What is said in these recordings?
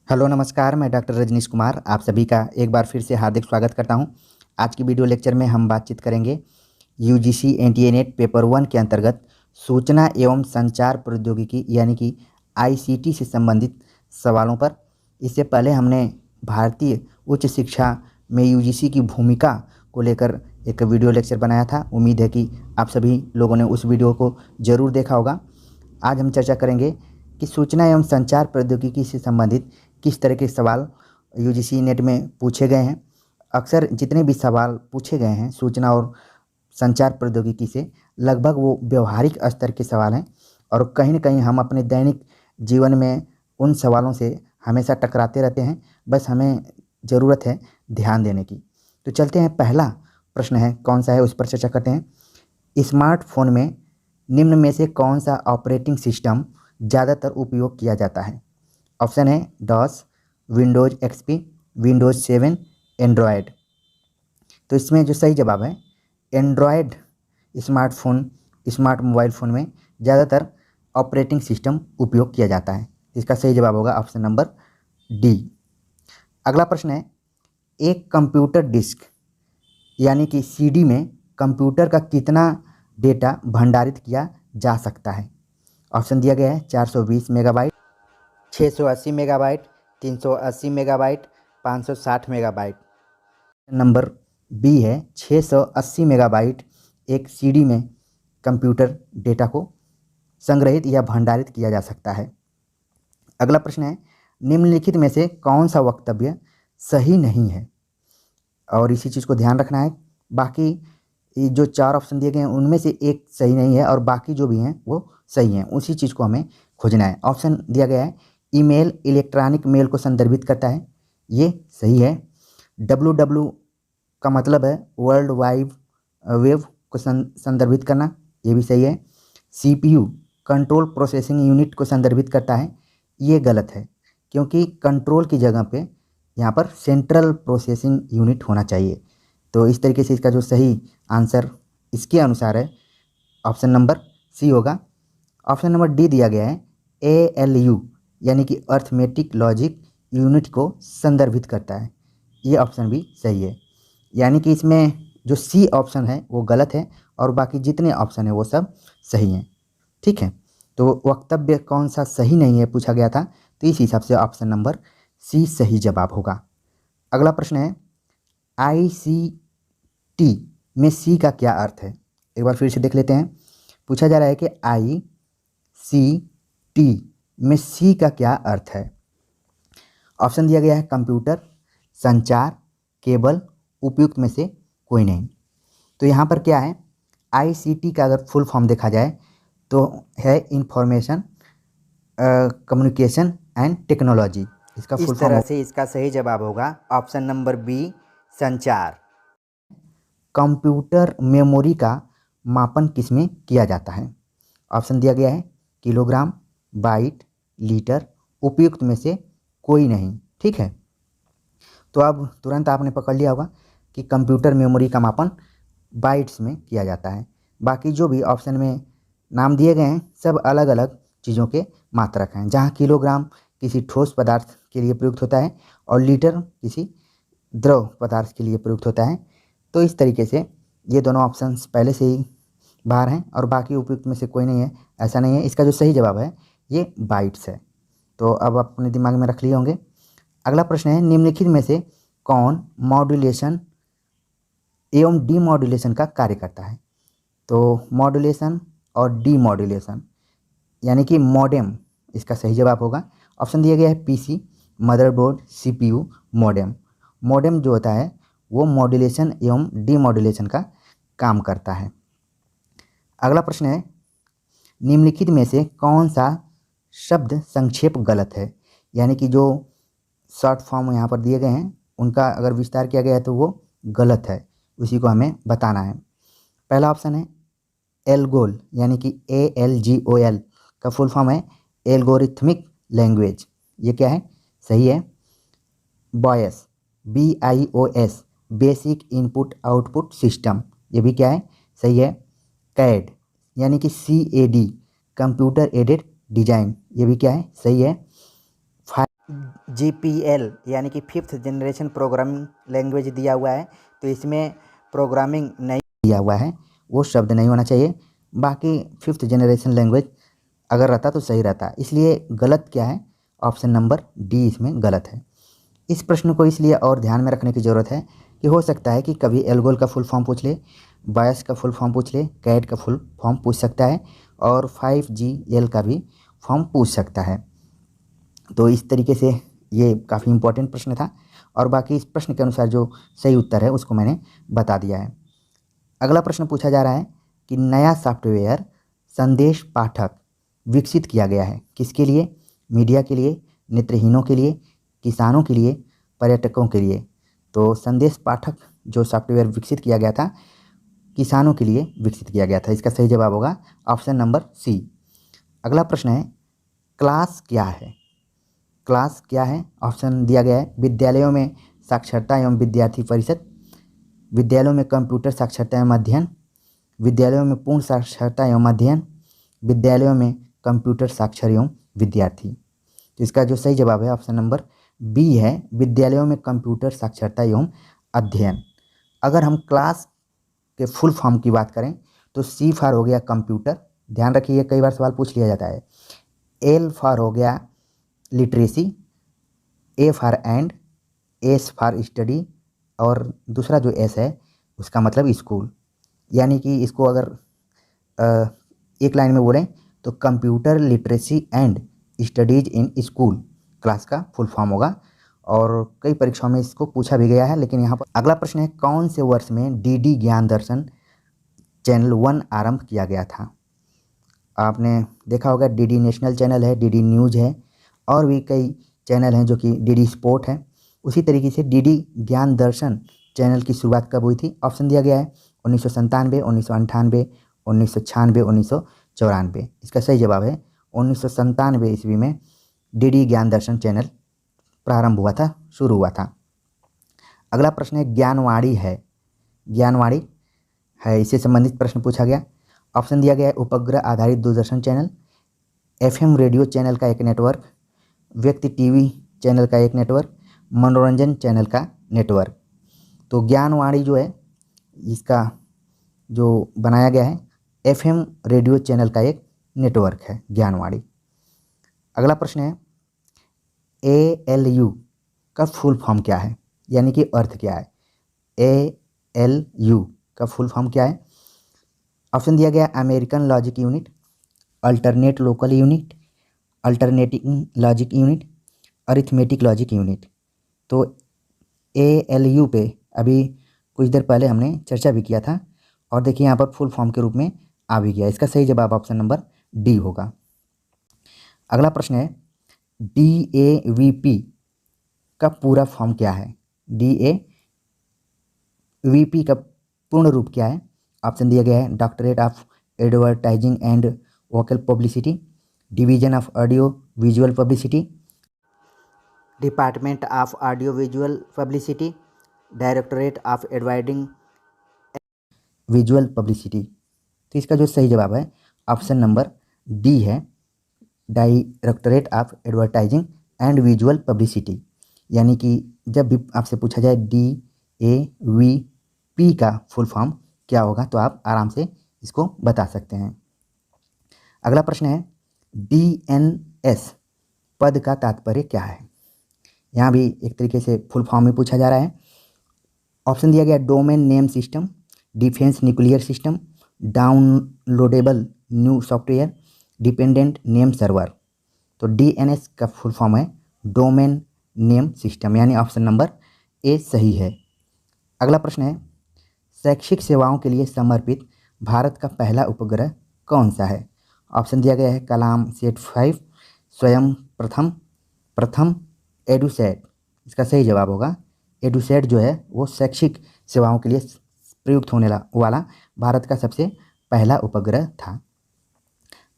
Hello नमस्कार, मैं doctor Rajneesh Kumar आप सभी का एक बार फिर से हार्दिक स्वागत करता हूं। आज की वीडियो लेक्चर में हम बातचीत करेंगे यूजीसी एनटीए नेट पेपर 1 के अंतर्गत सूचना एवं संचार प्रौद्योगिकी यानी कि आईसीटी से संबंधित सवालों पर। इससे पहले हमने भारतीय उच्च शिक्षा में यूजीसी की भूमिका को लेकर एक वीडियो लेक्चर बनाया था। उम्मीद है कि आप सभी लोगों ने उस वीडियो को ज़रूर देखा होगा। आज हम चर्चा करेंगे कि सूचना एवं संचार प्रौद्योगिकी से संबंधित किस तरह के सवाल यूजीसी नेट में पूछे गए हैं। अक्सर जितने भी सवाल पूछे गए हैं सूचना और संचार प्रौद्योगिकी से, लगभग वो व्यवहारिक स्तर के सवाल हैं और कहीं न कहीं हम अपने दैनिक जीवन में उन सवालों से हमेशा टकराते रहते हैं। बस हमें ज़रूरत है ध्यान देने की। तो चलते हैं, पहला प्रश्न है कौन सा है उस पर चर्चा करते हैं। स्मार्टफोन में निम्न में से कौन सा ऑपरेटिंग सिस्टम ज़्यादातर उपयोग किया जाता है। ऑप्शन है DOS, Windows XP, Windows 7, Android. तो इसमें जो सही जवाब है एंड्रॉयड स्मार्ट मोबाइल फ़ोन में ज़्यादातर ऑपरेटिंग सिस्टम उपयोग किया जाता है। इसका सही जवाब होगा ऑप्शन नंबर डी। अगला प्रश्न है, एक कंप्यूटर डिस्क यानी कि सीडी में कंप्यूटर का कितना डेटा भंडारित किया जा सकता है। ऑप्शन दिया गया है 420 megabyte, 680 megabyte, 380 megabyte, 560 megabyte. Number B है 680 मेगाबाइट एक सीडी में कंप्यूटर डेटा को संग्रहित या भंडारित किया जा सकता है। अगला प्रश्न है, निम्नलिखित में से कौन सा वक्तव्य सही नहीं है। और इसी चीज़ को ध्यान रखना है। बाकी जो 4 ऑप्शन दिए गए हैं उनमें से एक सही नहीं है और बाकी जो भी हैं वो सही हैं। उसी चीज़ को हमें खोजना है। ऑप्शन दिया गया है ईमेल इलेक्ट्रॉनिक मेल को संदर्भित करता है, ये सही है। www का मतलब है वर्ल्ड वाइड वेब को संदर्भित करना, ये भी सही है। सीपीयू कंट्रोल प्रोसेसिंग यूनिट को संदर्भित करता है, ये गलत है क्योंकि कंट्रोल की जगह पे यहाँ पर सेंट्रल प्रोसेसिंग यूनिट होना चाहिए। तो इस तरीके से इसका जो सही आंसर इसके अनुसार है ऑप्शन नंबर सी होगा। ऑप्शन नंबर डी दिया गया है ALU यानी कि अर्थमेटिक लॉजिक यूनिट को संदर्भित करता है, ये ऑप्शन भी सही है। यानी कि इसमें जो सी ऑप्शन है वो गलत है और बाकी जितने ऑप्शन है वो सब सही हैं। ठीक है, तो वक्तव्य कौन सा सही नहीं है पूछा गया था, तो इस हिसाब से ऑप्शन नंबर सी सही जवाब होगा। अगला प्रश्न है, ICT में सी का क्या अर्थ है। एक बार फिर से देख लेते हैं। पूछा जा रहा है कि ICT में सी का क्या अर्थ है। ऑप्शन दिया गया है कंप्यूटर, संचार, केबल, उपयुक्त में से कोई नहीं। तो यहाँ पर क्या है, ICT का अगर फुल फॉर्म देखा जाए तो है इंफॉर्मेशन कम्युनिकेशन एंड टेक्नोलॉजी। इसका फुल फॉर्म तरह से इसका सही जवाब होगा ऑप्शन नंबर बी, संचार। कंप्यूटर मेमोरी का मापन किसमें किया जाता है। ऑप्शन दिया गया है किलोग्राम, बाइट, लीटर, उपयुक्त में से कोई नहीं। ठीक है, तो अब तुरंत आपने पकड़ लिया होगा कि कंप्यूटर मेमोरी का मापन बाइट्स में किया जाता है। बाकी जो भी ऑप्शन में नाम दिए गए हैं सब अलग अलग चीज़ों के मात्रक हैं, जहाँ किलोग्राम किसी ठोस पदार्थ के लिए प्रयुक्त होता है और लीटर किसी द्रव पदार्थ के लिए प्रयुक्त होता है। तो इस तरीके से ये दोनों ऑप्शंस पहले से ही बाहर हैं और बाकी उपयुक्त में से कोई नहीं है, ऐसा नहीं है। इसका जो सही जवाब है ये बाइट्स है। तो अब अपने दिमाग में रख लिए होंगे। अगला प्रश्न है, निम्नलिखित में से कौन मॉड्यूलेशन एवं डीमॉड्यूलेशन का कार्य करता है। तो मॉड्यूलेशन और डीमॉड्यूलेशन यानी कि मॉडेम, इसका सही जवाब होगा। ऑप्शन दिया गया है PC, motherboard, CPU, modem. Modem जो होता है वो मॉड्यूलेशन एवं डीमॉड्यूलेशन का काम करता है। अगला प्रश्न है, निम्नलिखित में से कौन सा शब्द संक्षेप गलत है। यानी कि जो शॉर्ट फॉर्म यहाँ पर दिए गए हैं उनका अगर विस्तार किया गया है तो वो गलत है, उसी को हमें बताना है। पहला ऑप्शन है एल्गोल यानी कि ALGOL का फुल फॉर्म है एल्गोरिथमिक लैंग्वेज, ये क्या है, सही है। BIOS, BIOS basic input output system, ये भी क्या है, सही है। CAD यानी कि CAD कंप्यूटर एडेड डिजाइन, ये भी क्या है, सही है। GPL यानी कि 5th जनरेशन प्रोग्रामिंग लैंग्वेज दिया हुआ है, तो इसमें प्रोग्रामिंग नहीं दिया हुआ है, वो शब्द नहीं होना चाहिए। बाकी 5th जनरेशन लैंग्वेज अगर रहता तो सही रहता, इसलिए गलत क्या है, ऑप्शन नंबर डी इसमें गलत है। इस प्रश्न को इसलिए और ध्यान में रखने की ज़रूरत है कि हो सकता है कि कभी एल्गोल का फुल फॉर्म पूछ ले, बायस का फुल फॉर्म पूछ ले, कैट का फुल फॉर्म पूछ सकता है और 5GL का भी फॉर्म पूछ सकता है। तो इस तरीके से ये काफ़ी इम्पोर्टेंट प्रश्न था और बाकी इस प्रश्न के अनुसार जो सही उत्तर है उसको मैंने बता दिया है। अगला प्रश्न पूछा जा रहा है कि नया सॉफ्टवेयर संदेश पाठक विकसित किया गया है किसके लिए? मीडिया के लिए, नेत्रहीनों के लिए, किसानों के लिए, पर्यटकों के लिए। तो संदेश पाठक जो सॉफ्टवेयर विकसित किया गया था किसानों के लिए विकसित किया गया था। इसका सही जवाब होगा ऑप्शन नंबर सी। अगला प्रश्न है क्लास क्या है? क्लास क्या है? ऑप्शन दिया गया है विद्यालयों में साक्षरता एवं विद्यार्थी परिषद, विद्यालयों में कंप्यूटर साक्षरता एवं अध्ययन, विद्यालयों में पूर्ण साक्षरता एवं अध्ययन, विद्यालयों में कंप्यूटर साक्षर एवं विद्यार्थी। तो इसका जो सही जवाब है ऑप्शन नंबर बी है, विद्यालयों में कंप्यूटर साक्षरता एवं अध्ययन। अगर हम क्लास के फुल फॉर्म की बात करें तो सी फॉर हो गया कंप्यूटर, ध्यान रखिए कई बार सवाल पूछ लिया जाता है। एल फॉर हो गया literacy, A for and, S for study और दूसरा जो एस है उसका मतलब स्कूल। यानी कि इसको अगर एक लाइन में बोलें तो computer literacy and studies in school class का फुल फॉर्म होगा और कई परीक्षाओं में इसको पूछा भी गया है। लेकिन यहाँ पर अगला प्रश्न है कौन से वर्ष में डीडी ज्ञान दर्शन चैनल 1 आरंभ किया गया था? आपने देखा होगा डीडी नेशनल चैनल है, डीडी न्यूज़ है और भी कई चैनल हैं जो कि डीडी स्पोर्ट है। उसी तरीके से डीडी ज्ञान दर्शन चैनल की शुरुआत कब हुई थी? ऑप्शन दिया गया है 1997, 1998, 1996, 1994। इसका सही जवाब है 1997 ईस्वी में डीडी ज्ञान दर्शन चैनल प्रारंभ हुआ था, शुरू हुआ था। अगला प्रश्न है ज्ञानवाणी है, ज्ञानवाणी है इससे संबंधित प्रश्न पूछा गया। ऑप्शन दिया गया है उपग्रह आधारित Doordarshan channel, FM radio channel का एक नेटवर्क, व्यक्ति टीवी चैनल का एक नेटवर्क, मनोरंजन चैनल का नेटवर्क। तो ज्ञानवाणी जो है इसका जो बनाया गया है एफएम रेडियो चैनल का एक नेटवर्क है ज्ञानवाणी। अगला प्रश्न है ALU का फुल फॉर्म क्या है, यानी कि अर्थ क्या है? ALU का फुल फॉर्म क्या है? ऑप्शन दिया गया American logic unit, alternate local unit, alternating logic unit, arithmetic logic unit. तो ALU पे अभी कुछ देर पहले हमने चर्चा भी किया था और देखिए यहाँ पर फुल फॉर्म के रूप में आ भी गया। इसका सही जवाब ऑप्शन नंबर डी होगा। अगला प्रश्न है DAVP का पूरा फॉर्म क्या है? DAVP का पूर्ण रूप क्या है? ऑप्शन दिया गया है doctorate of advertising and vocal publicity, division of audio visual publicity, department of audio visual publicity, directorate of advertising visual publicity. तो इसका जो सही जवाब है ऑप्शन नंबर डी है, directorate of advertising and visual publicity. यानी कि जब भी आपसे पूछा जाए DAVP का फुल फॉर्म क्या होगा तो आप आराम से इसको बता सकते हैं। अगला प्रश्न है DNS पद का तात्पर्य क्या है? यहाँ भी एक तरीके से फुल फॉर्म में पूछा जा रहा है। ऑप्शन दिया गया domain name system, defence nuclear system, downloadable new software, dependent name server. तो DNS का फुल फॉर्म है डोमेन नेम सिस्टम, यानी ऑप्शन नंबर ए सही है। अगला प्रश्न है शैक्षिक सेवाओं के लिए समर्पित भारत का पहला उपग्रह कौन सा है? ऑप्शन दिया गया है कलाम सेट 5, स्वयं प्रथम, एडुसेट। इसका सही जवाब होगा एडुसेट जो है वो शैक्षिक सेवाओं के लिए प्रयुक्त होने वाला भारत का सबसे पहला उपग्रह था।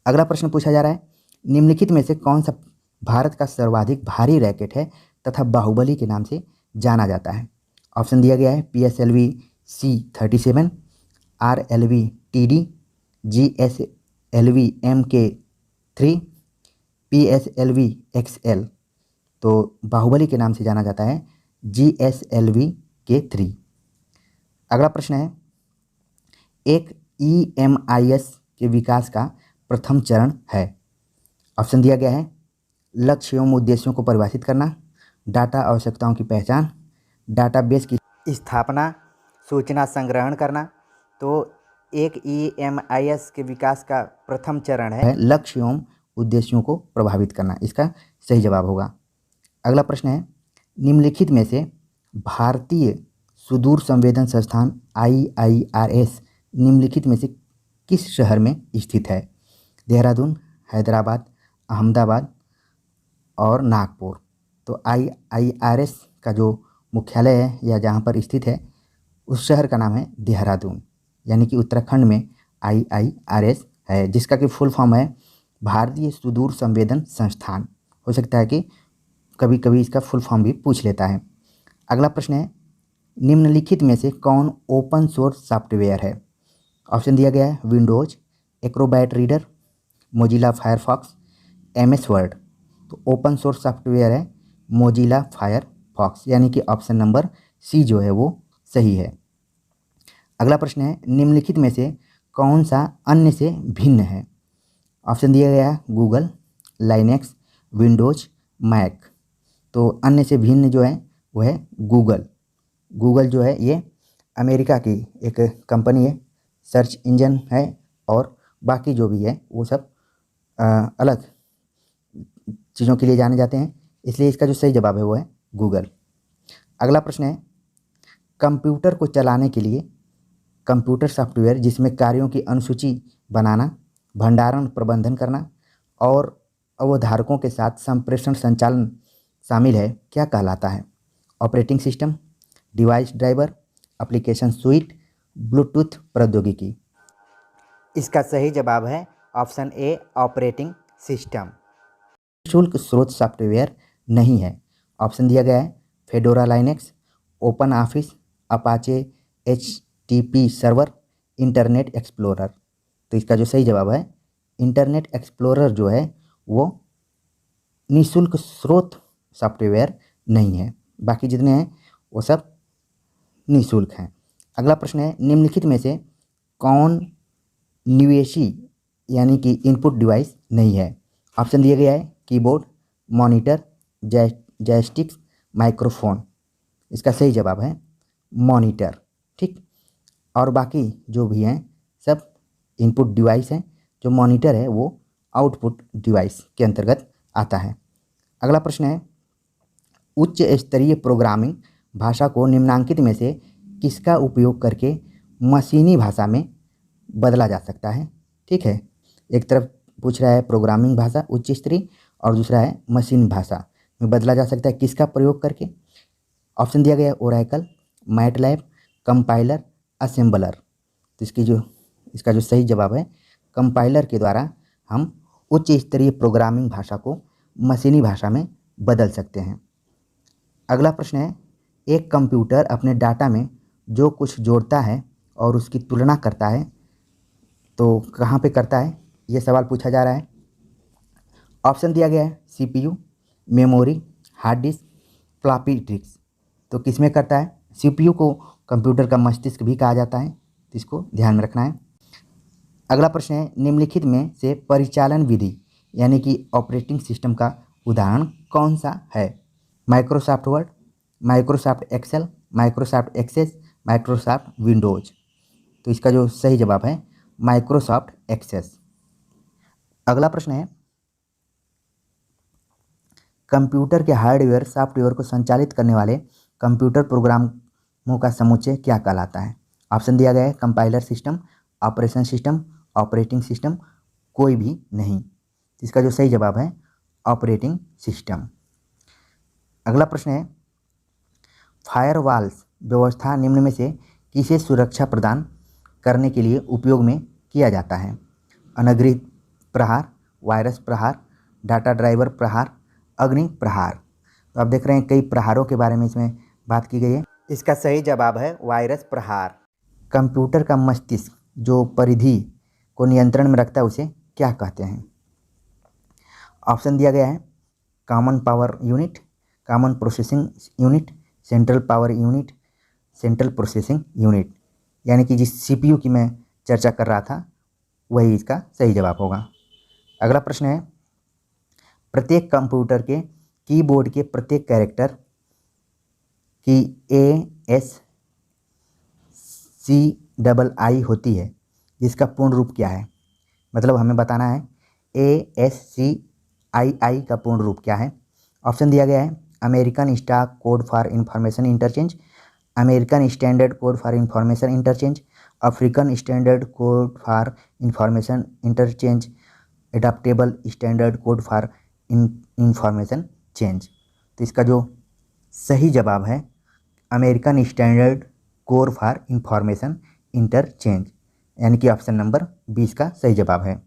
अगला प्रश्न पूछा जा रहा है निम्नलिखित में से कौन सा भारत का सर्वाधिक भारी रैकेट है तथा बाहुबली के नाम से जाना जाता है? ऑप्शन दिया गया है PSLV C-37, RLV TD, GSLV MK3, PSLV XL। तो बाहुबली के नाम से जाना जाता है GSLV K3। अगला प्रश्न है, एक EMIS के विकास का प्रथम चरण है। ऑप्शन दिया गया है लक्ष्य एवं उद्देश्यों को परिभाषित करना, डाटा आवश्यकताओं की पहचान, डाटाबेस की स्थापना, सूचना संग्रहण करना। तो एक EMIS के विकास का प्रथम चरण है लक्ष्य एवं उद्देश्यों को प्रभावित करना। इसका सही जवाब होगा। अगला प्रश्न है, निम्नलिखित में से भारतीय सुदूर संवेदन संस्थान IIRS निम्नलिखित में से किस शहर में स्थित है? देहरादून, हैदराबाद, अहमदाबाद और नागपुर। तो IIRS का जो मुख्यालय है या जहाँ पर स्थित है उस शहर का नाम है देहरादून, यानी कि उत्तराखंड में IIRS है, जिसका कि फुल फॉर्म है भारतीय सुदूर संवेदन संस्थान। हो सकता है कि कभी कभी इसका फुल फॉर्म भी पूछ लेता है। अगला प्रश्न है, निम्नलिखित में से कौन ओपन सोर्स सॉफ्टवेयर है? ऑप्शन दिया गया है Windows, Acrobat reader, Mozilla Firefox, MS word. तो ओपन सोर्स सॉफ्टवेयर है मोजिला फायरफॉक्स, यानी कि ऑप्शन नंबर C जो है वो सही है। अगला प्रश्न है, निम्नलिखित में से कौन सा अन्य से भिन्न है? ऑप्शन दिया गया है गूगल, लाइनेक्स, विंडोज, मैक। तो अन्य से भिन्न जो है वो है गूगल। गूगल जो है ये अमेरिका की एक कंपनी है, सर्च इंजन है, और बाकी जो भी है वो सब अलग चीज़ों के लिए जाने जाते हैं, इसलिए इसका जो सही जवाब है वो है गूगल। अगला प्रश्न है, कंप्यूटर को चलाने के लिए कंप्यूटर सॉफ्टवेयर जिसमें कार्यों की अनुसूची बनाना, भंडारण प्रबंधन करना और अवधारकों के साथ संप्रेषण संचालन शामिल है, क्या कहलाता है? Operating system, device driver, application suite, Bluetooth प्रौद्योगिकी। इसका सही जवाब है ऑप्शन A ऑपरेटिंग सिस्टम। शुल्क स्रोत सॉफ्टवेयर नहीं है। ऑप्शन दिया गया है fedora Linux, open office, Apache HTTP server, internet explorer. तो इसका जो सही जवाब है इंटरनेट एक्सप्लोरर जो है वो निःशुल्क स्रोत सॉफ्टवेयर नहीं है, बाकी जितने हैं वो सब निःशुल्क हैं। अगला प्रश्न है, निम्नलिखित में से कौन निवेशी यानी कि इनपुट डिवाइस नहीं है? ऑप्शन दिया गया है कीबोर्ड, मॉनिटर, जॉयस्टिक्स, माइक्रोफोन। इसका सही जवाब है मॉनिटर। ठीक, और बाकी जो भी हैं सब इनपुट डिवाइस हैं। जो मॉनिटर है वो आउटपुट डिवाइस के अंतर्गत आता है। अगला प्रश्न है, उच्च स्तरीय प्रोग्रामिंग भाषा को निम्नांकित में से किसका उपयोग करके मशीनी भाषा में बदला जा सकता है? ठीक है, एक तरफ पूछ रहा है प्रोग्रामिंग भाषा उच्च स्तरीय और दूसरा है मशीन भाषा में बदला जा सकता है किसका प्रयोग करके? ऑप्शन दिया गया है ओरेकल, मैटलैब, कंपाइलर, असेंबलर। तो इसका जो सही जवाब है कंपाइलर के द्वारा हम उच्च स्तरीय प्रोग्रामिंग भाषा को मशीनी भाषा में बदल सकते हैं। अगला प्रश्न है, एक कंप्यूटर अपने डाटा में जो कुछ जोड़ता है और उसकी तुलना करता है तो कहाँ पे करता है, ये सवाल पूछा जा रहा है। ऑप्शन दिया गया है CPU, memory, hard disk, floppy disk. तो किस में करता है? CPU को कंप्यूटर का मस्तिष्क भी कहा जाता है, तो इसको ध्यान में रखना है। अगला प्रश्न है, निम्नलिखित में से परिचालन विधि यानी कि ऑपरेटिंग सिस्टम का उदाहरण कौन सा है? Microsoft Word, Microsoft Excel, Microsoft Access, Microsoft Windows. तो इसका जो सही जवाब है माइक्रोसॉफ्ट एक्सेस। अगला प्रश्न है, कंप्यूटर के हार्डवेयर सॉफ्टवेयर को संचालित करने वाले कंप्यूटर प्रोग्रामों का समुच्चय क्या कहलाता है? ऑप्शन दिया गया है compiler system, operation system, operating system, कोई भी नहीं। इसका जो सही जवाब है ऑपरेटिंग सिस्टम। अगला प्रश्न है, फायरवॉल्स व्यवस्था निम्न में से किसे सुरक्षा प्रदान करने के लिए उपयोग में किया जाता है? अनधिकृत प्रहार, वायरस प्रहार, डाटा ड्राइवर प्रहार, अग्नि प्रहार। तो आप देख रहे हैं कई प्रहारों के बारे में इसमें बात की गई है। इसका सही जवाब है वायरस प्रहार। कंप्यूटर का मस्तिष्क जो परिधि को नियंत्रण में रखता है उसे क्या कहते हैं? ऑप्शन दिया गया है common power unit, common processing unit, central power unit, central processing unit, यानी कि जिस सीपीयू की मैं चर्चा कर रहा था वही इसका सही जवाब होगा। अगला प्रश्न है, प्रत्येक कंप्यूटर के कीबोर्ड के प्रत्येक कैरेक्टर की ASCII होती है, जिसका पूर्ण रूप क्या है? मतलब हमें बताना है ASCII का पूर्ण रूप क्या है। ऑप्शन दिया गया है American stock code for information interchange, American standard code for information interchange, African standard code for information interchange, adaptable standard code for information change. तो इसका जो सही जवाब है American standard code for information interchange, यानी कि ऑप्शन नंबर 20 का सही जवाब है।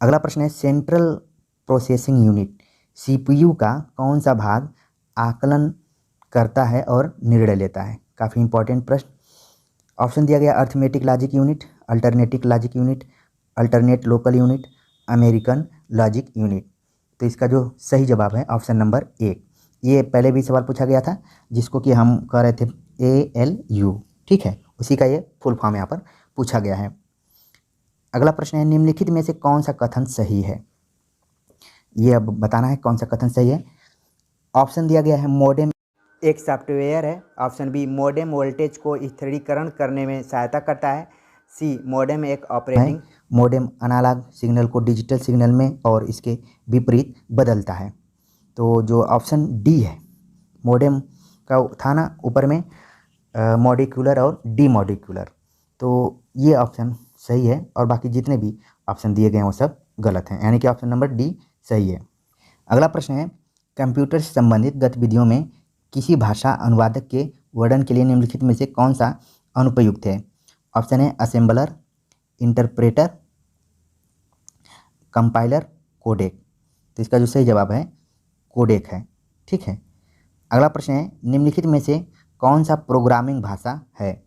अगला प्रश्न है, सेंट्रल प्रोसेसिंग यूनिट सीपीयू का कौन सा भाग आकलन करता है और निर्णय लेता है? काफ़ी इंपॉर्टेंट प्रश्न। ऑप्शन दिया गया arithmetic logic unit, alternative logic unit, alternate local unit, American logic unit. तो इसका जो सही जवाब है ऑप्शन नंबर 1। ये पहले भी सवाल पूछा गया था जिसको कि हम कह रहे थे ALU, ठीक है, उसी का ये फुल फॉर्म यहाँ पर पूछा गया है। अगला प्रश्न है, निम्नलिखित में से कौन सा कथन सही है? ये अब बताना है कौन सा कथन सही है। ऑप्शन दिया गया है मोडेम एक सॉफ्टवेयर है, ऑप्शन बी मोडेम वोल्टेज को स्थिरीकरण करने में सहायता करता है, सी मोडेम एक ऑपरेटिंग मोडेम अनालॉग सिग्नल को डिजिटल सिग्नल में और इसके विपरीत बदलता है। तो जो ऑप्शन डी है मोडेम का था ना ऊपर में मॉडिक्यूलर और डी मॉडिक्यूलर, तो ये ऑप्शन सही है और बाकी जितने भी ऑप्शन दिए गए हैं वो सब गलत हैं, यानी कि ऑप्शन नंबर डी सही है। अगला प्रश्न है, कंप्यूटर से संबंधित गतिविधियों में किसी भाषा अनुवादक के वर्णन के लिए निम्नलिखित में से कौन सा अनुपयुक्त है? ऑप्शन है असेंबलर, इंटरप्रेटर, कंपाइलर, कोडेक। तो इसका जो सही जवाब है कोडेक है, ठीक है। अगला प्रश्न है, निम्नलिखित में से कौन सा प्रोग्रामिंग भाषा है?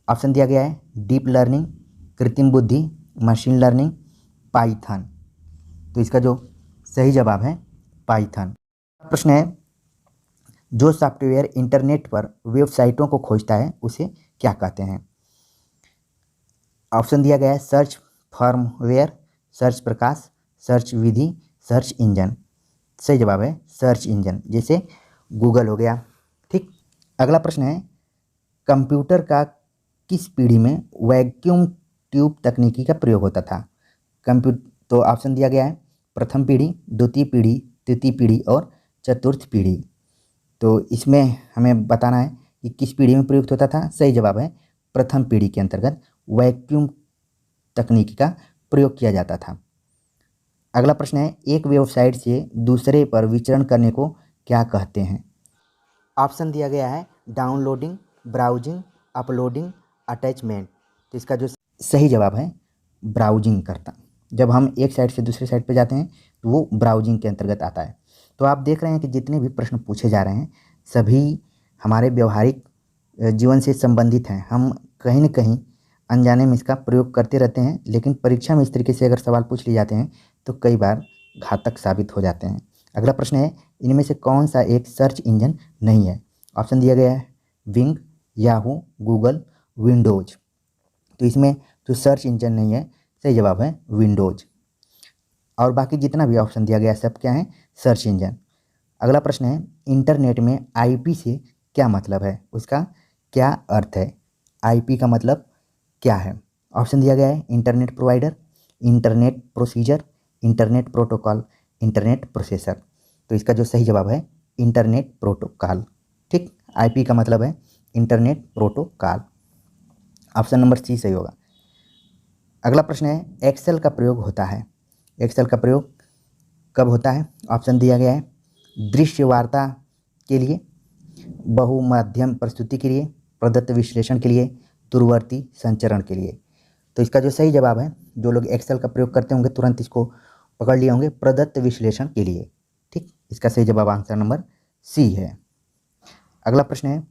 ऑप्शन दिया गया है डीप लर्निंग, कृत्रिम बुद्धि, मशीन लर्निंग, पाइथन। तो इसका जो सही जवाब है पाइथन। प्रश्न है, जो सॉफ्टवेयर इंटरनेट पर वेबसाइटों को खोजता है उसे क्या कहते हैं? ऑप्शन दिया गया है सर्च फर्मवेयर, सर्च प्रकाश, सर्च विधि, सर्च इंजन। सही जवाब है सर्च इंजन, जैसे गूगल हो गया, ठीक। अगला प्रश्न है, कंप्यूटर का किस पीढ़ी में वैक्यूम ट्यूब तकनीकी का प्रयोग होता था? तो ऑप्शन दिया गया है प्रथम पीढ़ी, द्वितीय पीढ़ी, तृतीय पीढ़ी और चतुर्थ पीढ़ी। तो इसमें हमें बताना है कि किस पीढ़ी में प्रयुक्त होता था। सही जवाब है प्रथम पीढ़ी के अंतर्गत वैक्यूम तकनीकी का प्रयोग किया जाता था। अगला प्रश्न है, एक वेबसाइट से दूसरे पर विचरण करने को क्या कहते हैं? ऑप्शन दिया गया है डाउनलोडिंग, ब्राउजिंग, अपलोडिंग, अटैचमेंट। तो इसका जो सही जवाब है ब्राउजिंग करता। जब हम एक साइट से दूसरे साइट पर जाते हैं तो वो ब्राउजिंग के अंतर्गत आता है। तो आप देख रहे हैं कि जितने भी प्रश्न पूछे जा रहे हैं सभी हमारे व्यवहारिक जीवन से संबंधित हैं। हम कहीं न कहीं अनजाने में इसका प्रयोग करते रहते हैं, लेकिन परीक्षा में इस तरीके से अगर सवाल पूछ लिए जाते हैं तो कई बार घातक साबित हो जाते हैं। अगला प्रश्न है, इनमें से कौन सा एक सर्च इंजन नहीं है? ऑप्शन दिया गया है बिंग, याहू, गूगल, विंडोज। तो इसमें जो सर्च इंजन नहीं है सही जवाब है विंडोज, और बाकी जितना भी ऑप्शन दिया गया सब क्या है सर्च इंजन। अगला प्रश्न है, इंटरनेट में आईपी से क्या मतलब है? उसका क्या अर्थ है? आईपी का मतलब क्या है? ऑप्शन दिया गया है internet provider, internet procedure, internet protocol, internet processor. तो इसका जो सही जवाब है इंटरनेट प्रोटोकॉल, ठीक। आईपी का मतलब है internet protocol, option number C सही होगा। अगला प्रश्न है, एक्सेल का प्रयोग होता है, एक्सेल का प्रयोग कब होता है? ऑप्शन दिया गया है दृश्य वार्ता के लिए, बहुमाध्यम प्रस्तुति के लिए, प्रदत्त विश्लेषण के लिए, दूरवर्ती संचरण के लिए। तो इसका जो सही जवाब है, जो लोग एक्सेल का प्रयोग करते होंगे तुरंत इसको पकड़ लिए होंगे, प्रदत्त विश्लेषण के लिए, ठीक। इसका सही जवाब आंसर नंबर सी है। अगला प्रश्न है,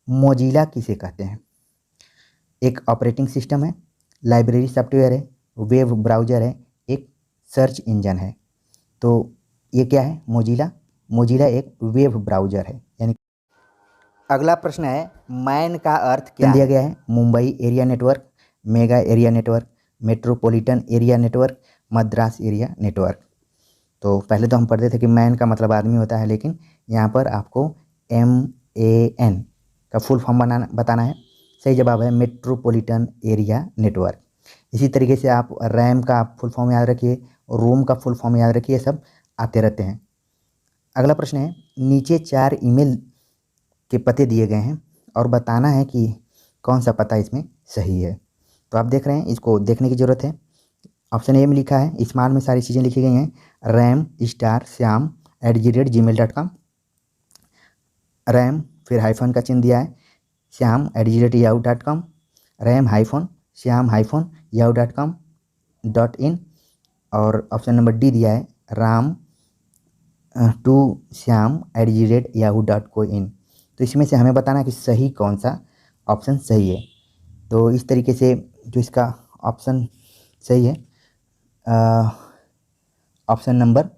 मोजिला किसे कहते हैं? एक ऑपरेटिंग सिस्टम है, लाइब्रेरी सॉफ्टवेयर है, वेब ब्राउज़र है, एक सर्च इंजन है। तो ये क्या है मोजिला? मोजिला एक वेब ब्राउज़र है। यानी अगला प्रश्न है मैन का अर्थ क्या दिया गया है? Mumbai area network, mega area network, metropolitan area network, Madras area network. तो पहले तो हम पढ़ते थे कि मैन का मतलब आदमी होता है, लेकिन यहाँ पर आपको MAN का फुल फॉर्म बताना है। सही जवाब है मेट्रोपॉलिटन एरिया नेटवर्क। इसी तरीके से आप रैम का फुल फॉर्म याद रखिए, रोम का फुल फॉर्म याद रखिए, सब आते रहते हैं। अगला प्रश्न है नीचे 4 ईमेल के पते दिए गए हैं और बताना है कि कौन सा पता इसमें सही है। तो आप देख रहे हैं, इसको देखने की ज़रूरत है। ऑप्शन ए में लिखा है, स्मॉल में सारी चीज़ें लिखी गई हैं, RAM@श्याम@gmail.com। रैम फिर हाइफन का चिन्ह दिया है, श्याम@yahoo.com, RAM-श्याम-yahoo.com.in। और ऑप्शन नंबर डी दिया है, ram2श्याम@yahoo.in। तो इसमें से हमें बताना है कि सही कौन सा ऑप्शन सही है। तो इस तरीके से जो इसका ऑप्शन सही है, ऑप्शन नंबर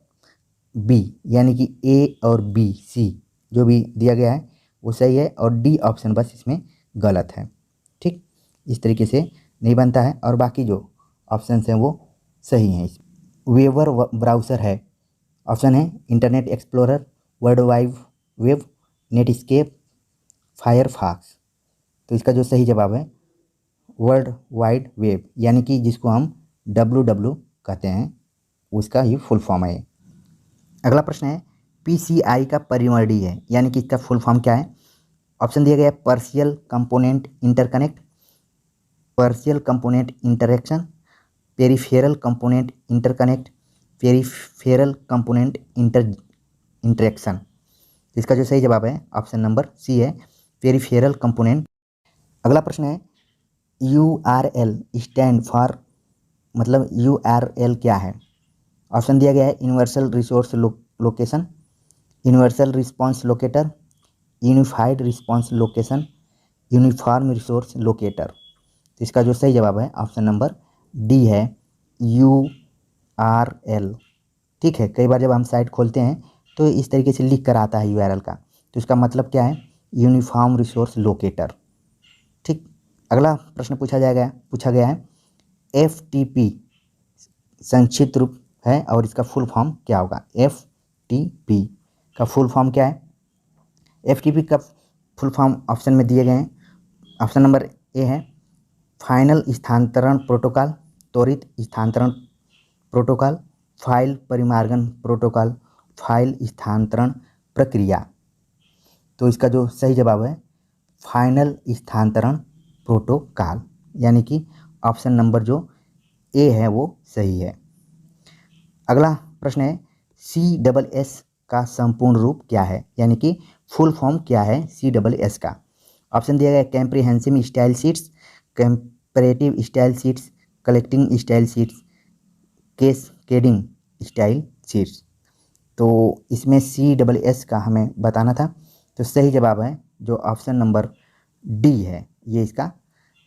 बी, यानी कि ए और बी सी जो भी दिया गया है वो सही है, और डी ऑप्शन बस इसमें गलत है। ठीक, इस तरीके से नहीं बनता है, और बाकी जो ऑप्शन हैं वो सही हैं। वेबर ब्राउज़र है, ऑप्शन है internet explorer, world wide web, Netscape, Firefox. तो इसका जो सही जवाब है वर्ल्ड वाइड वेब, यानी कि जिसको हम WW कहते हैं, उसका ही फुल फॉर्म है। अगला प्रश्न है PCI का परिवर्णी है, यानी कि इसका फुल फॉर्म क्या है? ऑप्शन दिया गया है partial component interconnect, partial component interaction, peripheral component interconnect, peripheral component interaction. इसका जो सही जवाब है ऑप्शन नंबर सी है, पेरिफेरल कंपोनेंट। अगला प्रश्न है URL स्टैंड फॉर, मतलब URL क्या है? ऑप्शन दिया गया है universal resource location, universal response locator, unified response location, uniform resource locator. तो इसका जो सही जवाब है ऑप्शन नंबर डी है, URL। ठीक है, कई बार जब हम साइट खोलते हैं तो इस तरीके से लिख कर आता है URL का, तो इसका मतलब क्या है? Uniform resource locator. ठीक, अगला प्रश्न पूछा गया है FTP संक्षिप्त रूप है और इसका फुल फॉर्म क्या होगा? FTP का फुल फॉर्म क्या है? FTP का फुल फॉर्म ऑप्शन में दिए गए हैं। ऑप्शन नंबर ए है फाइनल स्थानांतरण प्रोटोकॉल, त्वरित स्थानांतरण प्रोटोकॉल, फाइल परिमार्जन प्रोटोकॉल, फाइल स्थानांतरण प्रक्रिया। तो इसका जो सही जवाब है फाइनल स्थानांतरण प्रोटोकॉल, यानी कि ऑप्शन नंबर जो ए है वो सही है। अगला प्रश्न है CSS का संपूर्ण रूप क्या है, यानी कि फुल फॉर्म क्या है CSS का? ऑप्शन दिया गया है comprehensive style sheets, comparative style sheets, collecting style sheets, cascading style sheets. तो इसमें CSS का हमें बताना था, तो सही जवाब है जो ऑप्शन नंबर डी है, ये इसका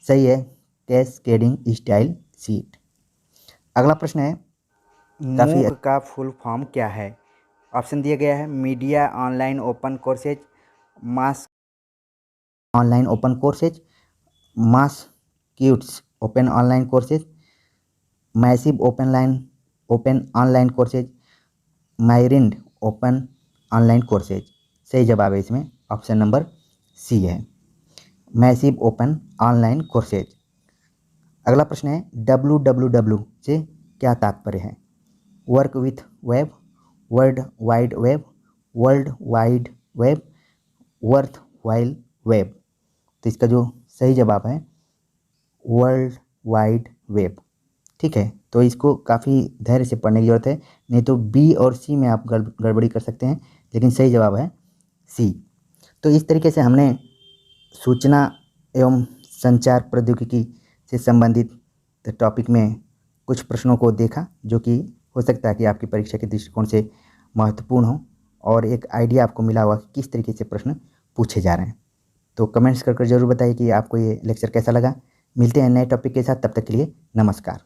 सही है, कैस्केडिंग स्टाइल शीट। अगला प्रश्न है मूक का फुल फॉर्म क्या है? ऑप्शन दिया गया है media online open courses, mass online open courses, mass cutes open online courses, massive open online courses, myriad open online courses. सही जवाब है इसमें ऑप्शन नंबर सी है, मैसिव ओपन ऑनलाइन कोर्सेज। अगला प्रश्न है WWW से क्या तात्पर्य है? Work with web, world wide web, world wide web, worth while web. तो इसका जो सही जवाब है वर्ल्ड वाइड वेब। ठीक है, तो इसको काफ़ी धैर्य से पढ़ने की ज़रूरत है, नहीं तो बी और सी में आप गड़बड़ी कर सकते हैं, लेकिन सही जवाब है सी। तो इस तरीके से हमने सूचना एवं संचार प्रौद्योगिकी से संबंधित टॉपिक में कुछ प्रश्नों को देखा, जो कि हो सकता है कि आपकी परीक्षा के दृष्टिकोण से महत्वपूर्ण हो, और एक आइडिया आपको मिला होगा कि किस तरीके से प्रश्न पूछे जा रहे हैं। तो कमेंट्स कर ज़रूर बताइए कि आपको ये लेक्चर कैसा लगा। मिलते हैं नए टॉपिक के साथ, तब तक के लिए नमस्कार।